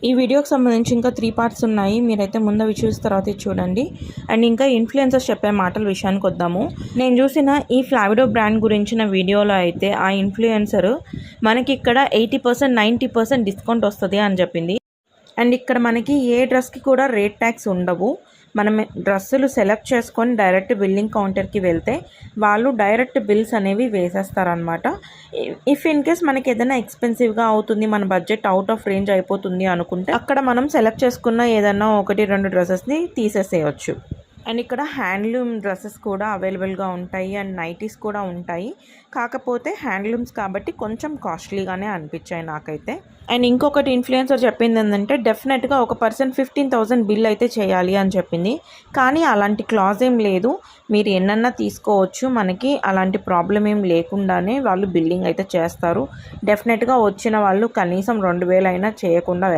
ఈ వీడియోకి సంబంధించి ఇంకా 3 పార్ట్స్ ఉన్నాయి. మీరైతే ముందు అవి చూసిన తర్వాత చూడండి. అండ్ ఇంకా ఇన్ఫ్లుయెన్సర్స్ చెప్పే మాటల విషయానికి వద్దాము. నేను చూసిన ఈ ఫ్లావిడో బ్రాండ్ గురించిన వీడియోలో అయితే ఆ ఇన్ఫ్లుయెన్సర్ మనకి ఇక్కడ 80% 90% డిస్కౌంట్ వస్తుంది అని చెప్పింది. అండ్ ఇక్కడ మనకి ఏ డ్రెస్కి కూడా రేట్ ట్యాక్స్ ఉండవు. మనం డ్రెస్సులు సెలెక్ట్ చేసుకొని డైరెక్ట్ బిల్లింగ్ కౌంటర్కి వెళ్తే వాళ్ళు డైరెక్ట్ బిల్స్ అనేవి వేసేస్తారనమాట. ఇఫ్ ఇన్ కేస్ మనకి ఏదైనా ఎక్స్పెన్సివ్గా అవుతుంది, మన బడ్జెట్ అవుట్ ఆఫ్ రేంజ్ అయిపోతుంది అనుకుంటే అక్కడ మనం సెలెక్ట్ చేసుకున్న ఏదైనా 1-2 డ్రెస్సెస్ని తీసేసేయచ్చు. అండ్ ఇక్కడ హ్యాండ్లూమ్ డ్రెస్సెస్ కూడా అవైలబుల్గా ఉంటాయి అండ్ నైటీస్ కూడా ఉంటాయి. కాకపోతే హ్యాండ్లూమ్స్ కాబట్టి కొంచెం కాస్ట్లీగానే అనిపించాయి నాకైతే. అండ్ ఇంకొకటి ఇన్ఫ్లుయెన్సర్ చెప్పింది ఏంటంటే డెఫినెట్గా ఒక పర్సన్ 15,000 బిల్ అయితే చేయాలి అని చెప్పింది. కానీ అలాంటి క్లాజ్ ఏం లేదు, మీరు ఎన్నన్నా తీసుకోవచ్చు, మనకి అలాంటి ప్రాబ్లం ఏం లేకుండానే వాళ్ళు బిల్లింగ్ అయితే చేస్తారు. డెఫినెట్గా వచ్చిన వాళ్ళు కనీసం 2,000 అయినా చేయకుండా